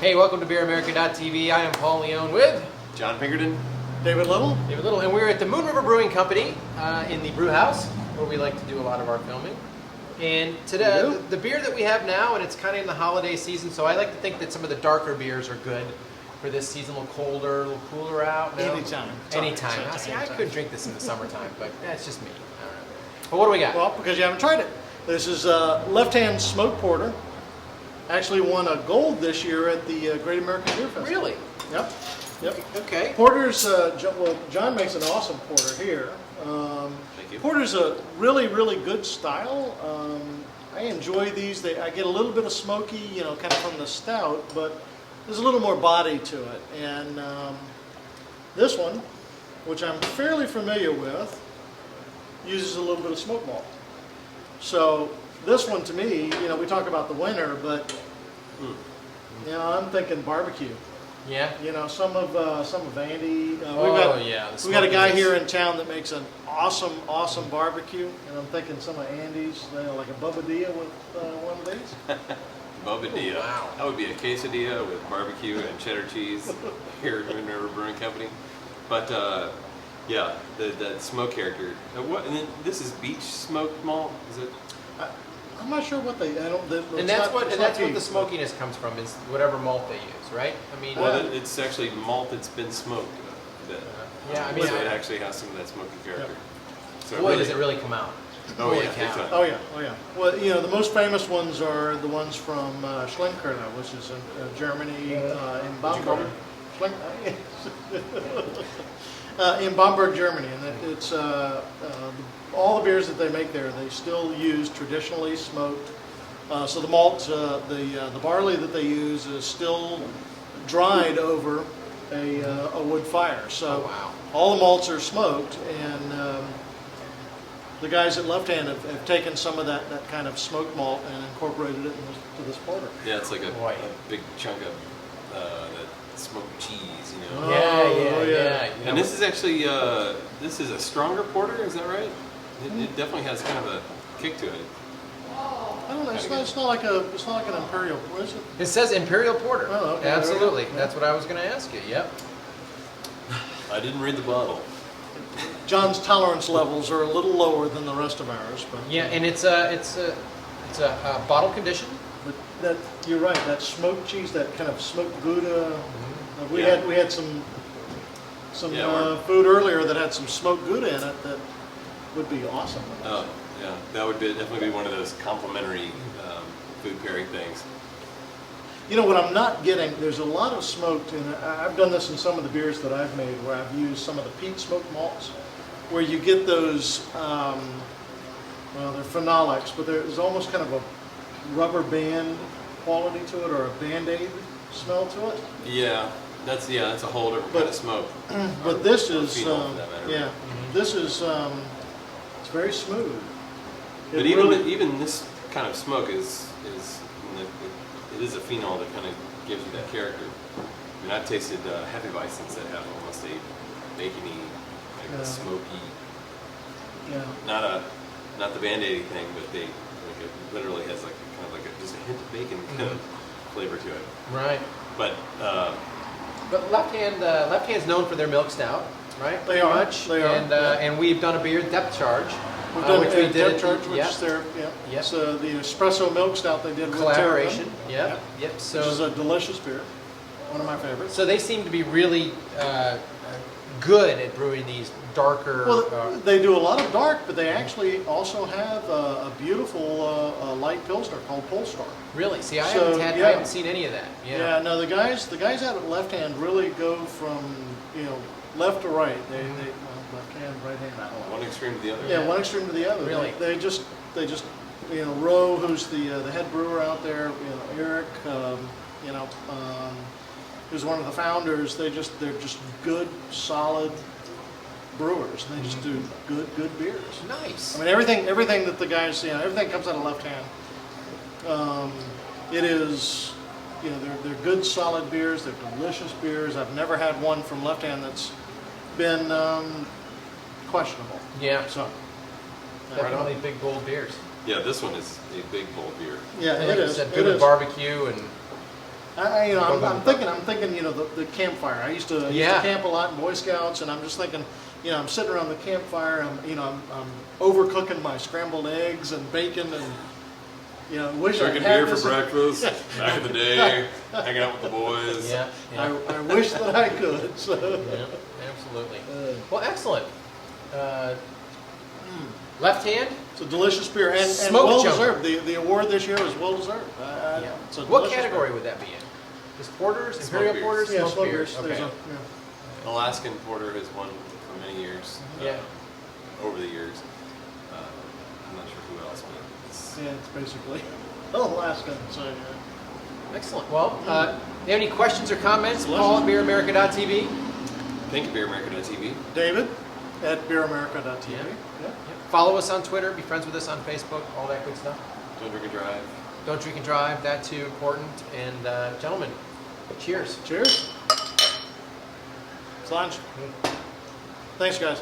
Hey, welcome to BeerAmerica.tv. I am Paul Leone with John Pinkerton, David Little, and we're at the Moon River Brewing Company in the brew house, where we like to do a lot of our filming. And today, the beer that we have now, and it's kind of in the holiday season, so I like to think that some of the darker beers are good for this season. A little colder, a little cooler out. No? Anytime. I couldn't drink this in the summertime, but that's just me. I don't know. But what do we got? Well, because you haven't tried it. This is Left Hand Smoked Porter. Actually won a gold this year at the Great American Beer Festival. Really? Yep. Okay. Porter's, John makes an awesome porter here. Thank you. Porter's a really, really good style. I enjoy these. I get a little bit of smoky, kind of from the stout, but there's a little more body to it. And this one, which I'm fairly familiar with, uses a little bit of smoked malt. So this one, to me, we talk about the winter, but I'm thinking barbecue. Yeah. Some of Andy. We got a guy here in town that makes an awesome barbecue, and I'm thinking some of Andy's, like a bubadilla with one of these. Bobadilla. Oh, wow. That would be a quesadilla with barbecue and cheddar cheese here at Moon River Brewing Company. But yeah, that smoke character. And then this is beach smoked malt. Is it? I'm not sure what they. And that's what the smokiness comes from, is whatever malt they use, right? I mean, well, it's actually malt that's been smoked. Yeah, I mean, so it actually has some of that smoky character. Yeah. So Boy, does it really come out! Oh Holy yeah, big cow. time. Oh yeah. Well, the most famous ones are the ones from Schlenkerla, which is in Germany, in Bamberg. In Bamberg, Germany, and it's all the beers that they make there. They still use traditionally smoked. So the malt, the barley that they use is still dried over a wood fire. So all the malts are smoked, and the guys at Left Hand have taken some of that kind of smoked malt and incorporated it into this porter. Yeah, it's like a big chunk of that smoked cheese, Yeah. And this is actually this is a stronger porter, is that right? It definitely has kind of a kick to it. I don't know. It's not like an Imperial, is it? It says Imperial Porter. Oh, okay. Absolutely. Yeah. That's what I was going to ask you. Yep. I didn't read the bottle. John's tolerance levels are a little lower than the rest of ours, but Yeah, and it's a bottle condition. But you're right. That smoked cheese, that kind of smoked Gouda. We had some food earlier that had some smoked Gouda in it that would be awesome. Oh, yeah, that would definitely be one of those complimentary food pairing things. What I'm not getting, there's a lot of smoked, and I've done this in some of the beers that I've made where I've used some of the peat smoked malts, where you get those, they're phenolics, but there's almost kind of a rubber band quality to it, or a Band-Aid smell to it. Yeah, that's a whole different kind of smoke. But this is, this is, it's very smooth. But even this kind of smoke is it is a phenol that kind of gives you that character. I mean, I've tasted Hefeweizens that have almost a bacony, like a smoky, not the Band-Aid thing, but it literally has just a hint of bacon kind of flavor to it. Right. But Left Hand's known for their milk stout, right? They are. And we've done a beer depth charge. We've done which we did Charge, which is their, So the espresso milk stout they did collaboration. with Yep. So, which is a delicious beer, one of my favorites. So they seem to be really good at brewing these darker. Well, they do a lot of dark, but they actually also have a beautiful light pilsner called Polestar. Really? See, I haven't seen any of that. Yeah. No, the guys out at Left Hand really go from left to right. They left hand, right hand. I don't know. one extreme to the other. Yeah, one extreme to the other. Really? They just Roe, who's the head brewer out there, Eric, who's one of the founders. They're just good, solid brewers. They just do good beers. Nice. I mean, everything that the guys, everything comes out of Left Hand. It is, they're good, solid beers. They're delicious beers. I've never had one from Left Hand that's been questionable. Yeah. So definitely big, bold beers. Yeah, this one is a big bold beer. Yeah, And it is. Good with barbecue and I'm thinking, the campfire. I used to camp a lot in Boy Scouts, and I'm just thinking, I'm sitting around the campfire. I'm overcooking my scrambled eggs and bacon, and wish I had drinking beer this for breakfast back in the day, hanging out with the boys. Yeah. I wish that I could. So. Yeah, absolutely. Well, excellent. Left hand. It's a delicious beer and Smoke well jumper. deserved. The award this year is well deserved. It's a What delicious category beer. would that be in? Just porters, Smoked imperial beers. porters, Yeah, smoked smoked beers. beers. Okay. There's Alaskan Porter has won for many years. Yeah. Over the years. I'm not sure who else, but it's it's basically Alaska. So, Excellent. Well, you have any questions or comments? Delicious. Paul at beeramerica.tv. Think of BeerAmerica.tv. David at beeramerica.tv. Yeah. Yeah. Follow us on Twitter. Be friends with us on Facebook. All that good stuff. Don't drink and drive. Don't drink and drive. That too important. And gentlemen, cheers. Cheers. It's lunch. Thanks, guys.